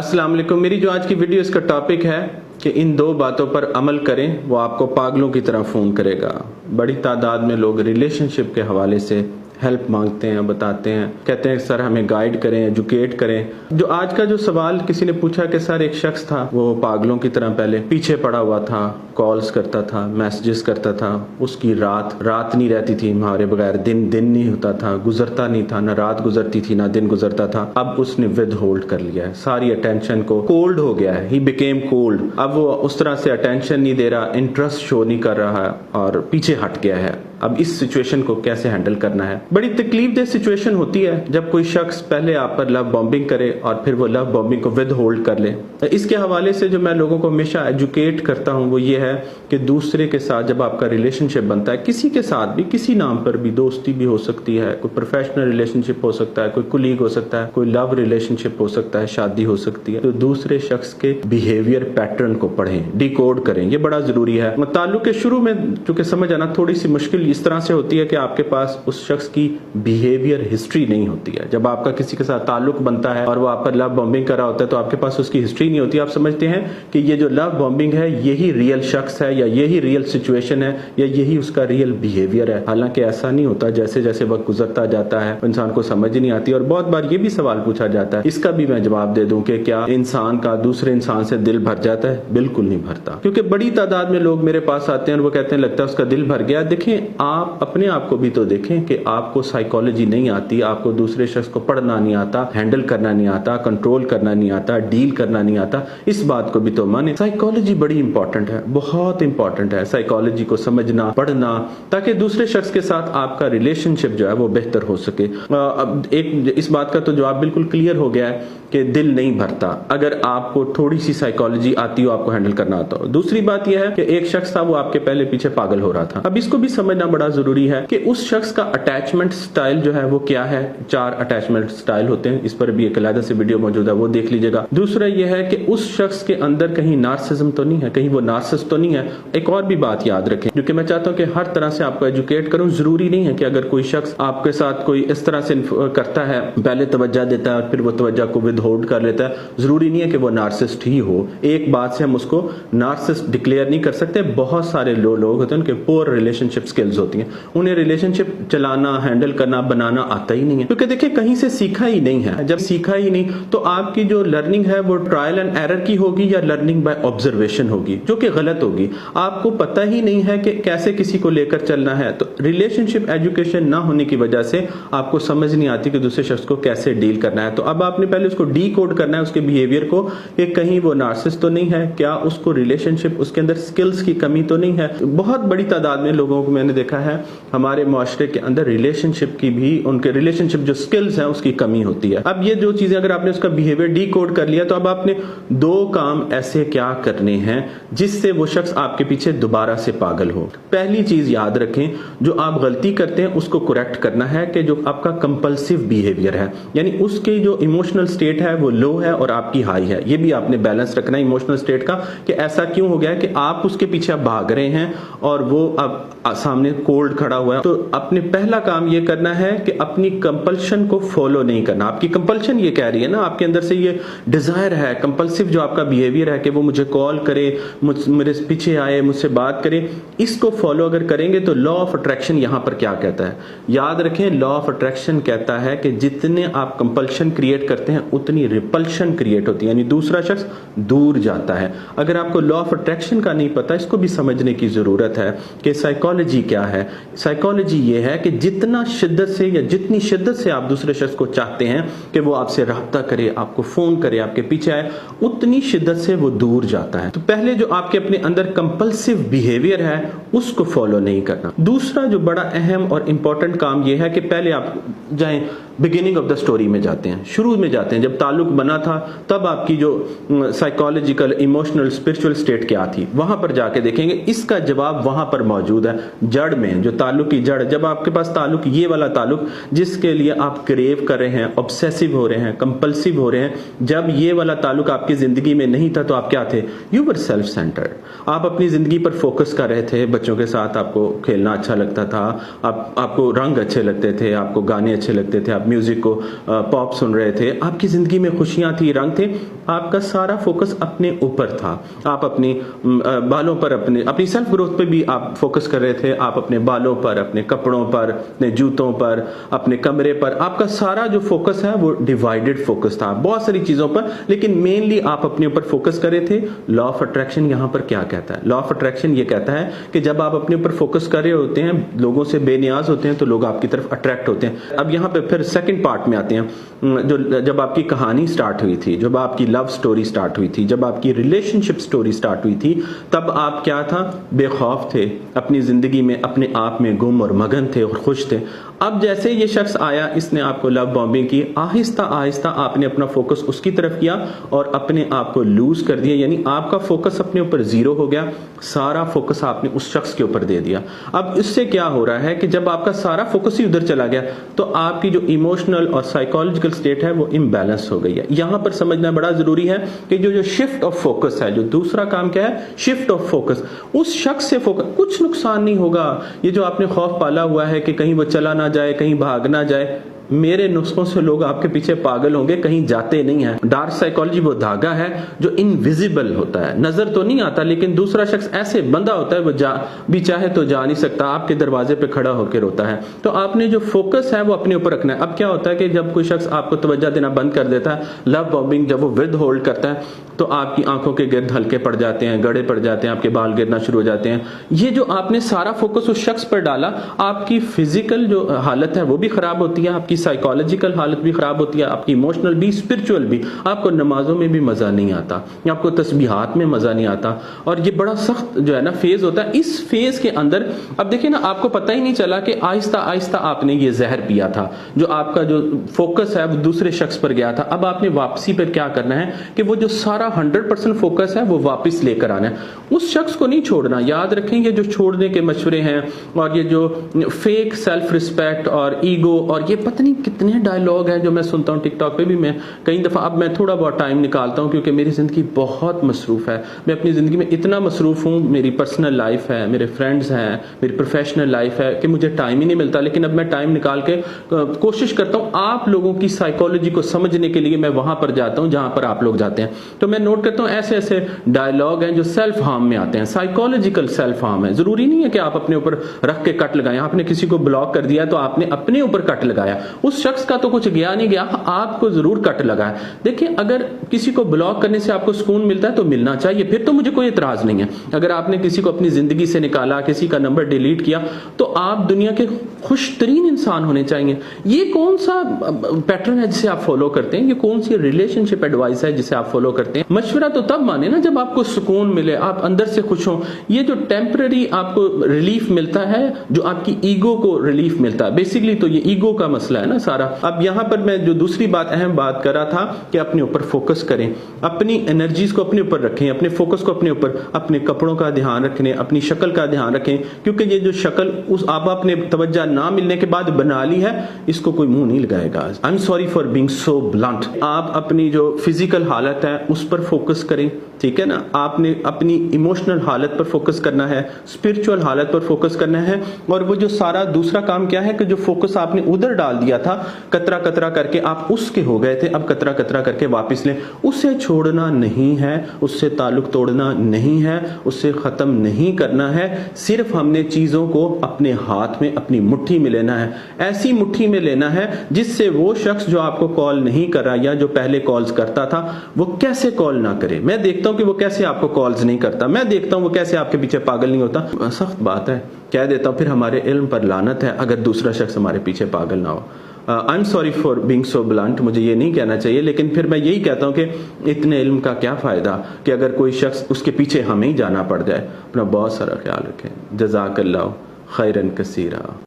अस्सलाम वालेकुम। मेरी जो आज की वीडियो इसका टॉपिक है कि इन दो बातों पर अमल करें, वो आपको पागलों की तरह फ़ोन करेगा। बड़ी तादाद में लोग रिलेशनशिप के हवाले से हेल्प मांगते हैं, बताते हैं, कहते हैं सर हमें गाइड करें, एजुकेट करें। जो आज का जो सवाल किसी ने पूछा कि सर एक शख्स था, वो पागलों की तरह पहले पीछे पड़ा हुआ था, कॉल्स करता था, मैसेजेस करता था, उसकी रात नहीं रहती थी हमारे बगैर, दिन नहीं होता था, गुजरता नहीं था, ना रात गुजरती थी ना दिन गुजरता था। अब उसने विद होल्ड कर लिया है, सारी अटेंशन को, कोल्ड हो गया है, ही बिकेम कोल्ड। अब वो उस तरह से अटेंशन नहीं दे रहा, इंटरेस्ट शो नहीं कर रहा है और पीछे हट गया है। अब इस सिचुएशन को कैसे हैंडल करना है? बड़ी तकलीफ दह सिचुएशन होती है जब कोई शख्स पहले आप पर लव बॉम्बिंग करे और फिर वो लव बॉम्बिंग को विद होल्ड कर ले। इसके हवाले से जो मैं लोगों को हमेशा एजुकेट करता हूं वो ये है कि दूसरे के साथ जब आपका रिलेशनशिप बनता है, किसी के साथ भी, किसी नाम पर भी, दोस्ती भी हो सकती है, कोई प्रोफेशनल रिलेशनशिप हो सकता है, कोई कुलीग हो सकता है, कोई लव रिलेशनशिप हो सकता है, शादी हो सकती है, तो दूसरे शख्स के बिहेवियर पैटर्न को पढ़ें, डिकोड करें, ये बड़ा जरूरी है। ताल्लुक के शुरू में चूंकि समझ आना थोड़ी सी मुश्किल इस तरह से होती है कि आपके पास उस शख्स की बिहेवियर हिस्ट्री नहीं होती है। जब आपका किसी के साथ ताल्लुक बनता है और वो आप पर लव बॉम्बिंग कर रहा होता है तो आपके पास उसकी हिस्ट्री नहीं होती। आप समझते हैं कि ये जो लव बॉम्बिंग है यही रियल शख्स है, या यही रियल सिचुएशन है, या यही उसका रियल बिहेवियर है। हालांकि ऐसा नहीं होता। जैसे जैसे वक्त गुजरता जाता है इंसान को समझ नहीं आती। और बहुत बार ये भी सवाल पूछा जाता है, इसका भी मैं जवाब दे दूं कि क्या इंसान का दूसरे इंसान से दिल भर जाता है? बिल्कुल नहीं भरता, क्योंकि बड़ी तादाद में लोग मेरे पास आते हैं और वो कहते हैं लगता है उसका दिल भर गया। देखें, आप अपने आप को भी तो देखें कि आपको साइकोलॉजी नहीं आती, आपको दूसरे शख्स को पढ़ना नहीं आता, हैंडल करना नहीं आता, कंट्रोल करना नहीं आता, डील करना नहीं आता। इस बात को भी तो माने। साइकोलॉजी बड़ी इंपॉर्टेंट है, बहुत इंपॉर्टेंट है साइकोलॉजी को समझना, पढ़ना, ताकि दूसरे शख्स के साथ आपका रिलेशनशिप जो है वो बेहतर हो सके। अब एक इस बात का तो जवाब बिल्कुल क्लियर हो गया है कि दिल नहीं भरता अगर आपको थोड़ी सी साइकोलॉजी आती हो, आपको हैंडल करना आता हो। दूसरी बात यह है कि एक शख्स था, वो आपके पहले पीछे पागल हो रहा था। अब इसको भी समझना बड़ा जरूरी है कि उस शख्स का अटैचमेंट स्टाइल जो है वो क्या है। 4 अटैचमेंट स्टाइल होते हैं, इस पर भी एक अलग से वीडियो मौजूद है, वो देख लीजिएगा। दूसरा यह है कि उस शख्स के अंदर कहीं नार्सिज्म तो नहीं है, कहीं वो नार्सिस्ट तो नहीं है। एक और भी बात याद रखें, क्योंकि मैं चाहता हूं कि हर तरह से आपको एजुकेट करूं। जरूरी नहीं है कि अगर कोई शख्स आपके साथ कोई इस तरह से करता है, पहले तवज्जो देता है फिर वो तवज्जो को विद होल्ड कर लेता है, जरूरी नहीं है कि वो नार्सिस्ट ही हो। एक बात से हम उसको नार्सिस्ट डिक्लेयर नहीं कर सकते। बहुत सारे लोग होते हैं उनके पुअर रिलेशनशिप स्किल्स होती हैं, उन्हें रिलेशनशिप चलाना, हैंडल करना, बनाना आता ही नहीं है, क्योंकि देखिए कहीं से सीखा ही नहीं है। जब सीखा ही नहीं तो आपकी जो लर्निंग है वो ट्रायल एंड एरर की होगी या लर्निंग बाय ऑब्जर्वेशन होगी, जो कि गलत होगी। आपको पता ही नहीं है कि कैसे किसी को लेकर चलना है, तो रिलेशनशिप एजुकेशन ना होने की वजह से आपको समझ नहीं आती कि दूसरे शख्स को कैसे डील करना है। तो अब आपने पहले उसको डी कोड करना है, उसके बिहेवियर को, कि कहीं वो नार्सिस्ट तो नहीं है, क्या उसको रिलेशनशिप, उसके अंदर स्किल्स की कमी तो नहीं है। बहुत बड़ी तादाद में लोगों को मैंने देखा है हमारे मुआशरे के अंदर रिलेशनशिप की भी, उनके रिलेशनशिप जो स्किल्स हैं उसकी कमी होती है। अब ये जो चीजें अगर आपने उसका बिहेवियर डी कोड कर लिया तो अब आपने 2 काम ऐसे क्या करने हैं जिससे वो शख्स आपके पीछे दोबारा से पागल हो। पहली चीज याद रखें, जो आप गलती करते हैं उसको करेक्ट करना है, कि जो आपका कंपल्सिव बिहेवियर है, यानी उसकी जो इमोशनल स्टेट है वो लो है और आपकी हाई है, ये भी आपने बैलेंस रखना है इमोशनल स्टेट का, कि ऐसा क्यों हो गया है कि आप उसके पीछे भाग रहे हैं और वो अब सामने कोल्ड खड़ा हुआ है। तो अपने पहला काम ये करना है कि अपनी कंपल्शन को फॉलो नहीं करना। आपकी कंपल्शन ये कह रही है ना, आपके अंदर से ये डिजायर है, कंपल्सिव जो आपका बिहेवियर है कि वो मुझे कॉल करे, मेरे पीछे आए, मुझसे बात करे, इसको फॉलो अगर करेंगे तो लॉ ऑफ अट्रैक्शन यहां पर क्या कहता है, याद रखें, लॉ ऑफ अट्रैक्शन कहता है कि जितने आप कंपल्शन क्रिएट करते हैं उतनी रिपल्शन क्रिएट होती है, यानी दूसरा शख्स दूर जाता है। अगर आपको लॉ ऑफ अट्रैक्शन का नहीं पता, इसको भी समझने की जरूरत है कि साइकोलॉजी क्या है। साइकोलॉजी ये है कि जितना शिद्दत से या जितनी शिद्दत से आप दूसरे शख्स को चाहते हैं कि वो आपसे राब्ता करे, आपको फोन करे, आपके पीछे आए, उतनी शिद्दत से वो दूर जाता है। तो पहले जो आपके अपने अंदर कंपल्सिव बिहेवियर है उसको फॉलो नहीं करना। दूसरा जो बड़ा अहम और इंपॉर्टेंट काम ये है कि पहले आप जाएं, बिगिनिंग ऑफ द स्टोरी में जाते हैं, शुरू में जाते हैं, जब ताल्लुक बना था तब आपकी जो साइकोलॉजिकल, इमोशनल, स्पिरिचुअल स्टेट क्या थी, वहां पर जाके देखेंगे। इसका जवाब वहां पर मौजूद है, जड़ में, जो ताल्लुक की जड़। जब आपके पास ताल्लुक, ये वाला ताल्लुक जिसके लिए आप क्रेव कर रहे हैं, ऑब्सेसिव हो रहे हैं, कंपल्सिव हो रहे हैं, जब ये वाला ताल्लुक आपकी जिंदगी में नहीं था तो आप क्या थे? You were self centred. आप अपनी जिंदगी पर फोकस कर रहे थे, बच्चों के साथ आपको खेलना अच्छा लगता था, आपको रंग अच्छे लगते थे, आपको गाने अच्छे लगते थे, आप म्यूजिक को, पॉप सुन रहे थे, आपकी जिंदगी में खुशियां थी, रंग थे, आपका सारा फोकस अपने ऊपर था। आप अपनी बालों पर, अपनी सेल्फ ग्रोथ पे भी आप फोकस कर रहे थे। आप अपने बालों पर, अपने कपड़ों पर, अपने जूतों पर, अपने कमरे पर, आपका सारा जो फोकस है वो डिवाइडेड फोकस था, बहुत सारी चीजों पर, लेकिन मेनली आप अपने ऊपर फोकस कर रहे थे। लॉ ऑफ अट्रैक्शन यहां पर क्या कहता है? लॉ ऑफ अट्रैक्शन ये कहता है कि जब आप अपने ऊपर फोकस कर रहे होते हैं, लोगों से बेनियाज होते हैं, तो लोग आपकी तरफ अट्रैक्ट होते हैं। अब यहां पे फिर सेकंड पार्ट में आते हैं, जो जब आपकी कहानी स्टार्ट हुई थी, जब आपकी लव स्टोरी स्टार्ट हुई थी, जब आपकी रिलेशनशिप स्टोरी स्टार्ट हुई थी, तब आप क्या था? बेखौफ थे, अपनी जिंदगी में अपने आप में गुम और मगन थे और खुश थे। अब जैसे ये शख्स आया, इसने आपको लव बॉम्बिंग की, आहिस्ता आहिस्ता आपने अपना फोकस उसकी तरफ किया और अपने आप को लूज कर दिया, यानी आपका फोकस अपने ऊपर जीरो हो गया, सारा फोकस आपने उस शख्स के ऊपर दे दिया। अब इससे क्या हो रहा है कि जब आपका सारा फोकस ही उधर चला गया, तो आपकी जो इमोशनल और साइकोलॉजिकल स्टेट है वो इम्बैलेंस हो गई है। यहां पर समझना बड़ा जरूरी है कि जो शिफ्ट ऑफ फोकस है, जो दूसरा काम क्या है? Shift of focus. उस शख्स से फोकस, कुछ नुकसान नहीं होगा। ये जो आपने खौफ पाला हुआ है कि कहीं वो चला ना जाए, कहीं भाग ना जाए, मेरे नुस्खों से लोग आपके पीछे पागल होंगे, कहीं जाते नहीं है। डार्क साइकोलॉजी वो धागा है जो इनविजिबल होता है, नजर तो नहीं आता, लेकिन दूसरा शख्स ऐसे बंधा होता है, वो जा भी चाहे तो जा नहीं सकता, आपके दरवाजे पे खड़ा होकर रोता है। तो आपने जो फोकस है वो अपने ऊपर रखना है। अब क्या होता है कि जब कोई शख्स आपको तवज्जो देना बंद कर देता है, लव बॉम्बिंग जब वो विद होल्ड करता है, तो आपकी आंखों के गिर्द हल्के पड़ जाते हैं, गड़े पड़ जाते हैं, आपके बाल गिरना शुरू हो जाते हैं। ये जो आपने सारा फोकस उस शख्स पर डाला, आपकी फिजिकल जो हालत है वो भी खराब होती है, आपकी साइकोलॉजिकल हालत भी खराब होती है, आपकी इमोशनल भी, स्पिरिचुअल भी। आपको नमाजों में भी मजा नहीं आता, आपको तस्बीहात में मजा नहीं आता, और ये बड़ा सख्त जो है ना फेज होता है। इस फेज के अंदर अब देखिए ना, आपको पता ही नहीं चला कि आहिस्ता आहिस्ता आपने ये जहर पिया था, जो आपका जो फोकस है वो दूसरे शख्स पर गया था। अब आपने वापसी पर क्या करना है कि वो जो सारा 100% फोकस है वो वापस लेकर आना है, उस शख्स को नहीं छोड़ना। याद रखेंगे जो छोड़ने के मशवरे हैं और ये जो फेक सेल्फ रिस्पेक्ट और ईगो और ये पता नहीं कितने डायलॉग हैं जो मैं सुनता हूँ टिकटॉक पे भी। मैं कई दफा, अब मैं थोड़ा बहुत टाइम निकालता हूँ क्योंकि मेरी जिंदगी बहुत मसरूफ है, मैं अपनी जिंदगी में इतना मसरूफ हूँ, मेरी पर्सनल लाइफ है, मेरे फ्रेंड्स हैं, मेरी प्रोफेशनल लाइफ है, कि मुझे टाइम ही नहीं मिलता। लेकिन अब मैं टाइम निकाल के कोशिश करता हूँ आप लोगों की साइकोलॉजी को समझने के लिए, मैं वहां पर जाता हूँ जहां पर आप लोग जाते हैं। तो मैं नोट करता हूँ ऐसे ऐसे डायलॉग हैं जो सेल्फ हार्म में आते हैं, साइकोलॉजिकल सेल्फ हार्म है। जरूरी नहीं है कि आप अपने ऊपर रख के कट लगाएं। आपने किसी को ब्लॉक कर दिया तो आपने अपने ऊपर कट लगाया, उस शख्स का तो कुछ गया नहीं गया, आपको जरूर कट लगाया। देखिए, अगर किसी को ब्लॉक करने से आपको सुकून मिलता है तो मिलना चाहिए, फिर तो मुझे कोई इतराज नहीं है। अगर आपने किसी को अपनी जिंदगी से निकाला, किसी का नंबर डिलीट किया, तो आप दुनिया के खुश तरीन इंसान होने चाहिए। ये कौन सा पैटर्न है जिसे आप फॉलो करते हैं? ये कौन सी रिलेशनशिप एडवाइस है जिसे आप फॉलो करते हैं? मशवरा तो तब माने ना जब आपको सुकून मिले, आप अंदर से खुश हो। ये जो टेम्पररी आपको रिलीफ मिलता है, जो आपकी ईगो को रिलीफ मिलता है, बेसिकली तो ये ईगो का मसला है ना सारा। अब यहां पर मैं जो दूसरी बात, अहम बात कर रहा था कि अपने ऊपर फोकस करें, अपनी एनर्जीज को अपने ऊपर रखें, अपने फोकस को अपने ऊपर, अपने कपड़ों का ध्यान रखें, अपनी शक्ल का ध्यान रखें, क्योंकि ये जो शक्ल उस आप आपने तवज्जो ना मिलने के बाद बना ली है, इसको कोई मुंह नहीं लगाएगा। I am sorry for being so blunt. आप अपनी जो फिजिकल हालत है उस पर फोकस करें, ठीक है ना। आपने अपनी इमोशनल हालत पर फोकस करना है, स्पिरिचुअल हालत पर फोकस करना है। और वो जो सारा दूसरा काम क्या है कि जो फोकस आपने उधर डाल दिया था, कतरा कतरा करके आप उसके हो गए थे, अब कतरा कतरा करके वापस लें। उसे छोड़ना नहीं है, उससे ताल्लुक तोड़ना नहीं है, उससे खत्म नहीं करना है। सिर्फ हमने चीजों को अपने हाथ में, अपनी मुट्ठी में लेना है। ऐसी मुट्ठी में लेना है जिससे वो शख्स जो आपको कॉल नहीं कर रहा या जो पहले कॉल्स करता था, वो कैसे कॉल ना करे। मैं देखता हूं कि वो कैसे आपको कॉल्स नहीं करता, मैं देखता हूं वो कैसे आपके पीछे पागल नहीं होता। सख्त बात है, कह देता हूं, फिर हमारे इल्म पर लानत है अगर दूसरा शख्स हमारे पीछे पागल ना हो। I am sorry for being so blunt, मुझे ये नहीं कहना चाहिए, लेकिन फिर मैं यही कहता हूं कि इतने इल्म का क्या फायदा कि अगर कोई शख्स उसके पीछे हमें ही जाना पड़ जाए। अपना बहुत सारा ख्याल रखें। जज़ाकल्लाह खैरन कसीरा।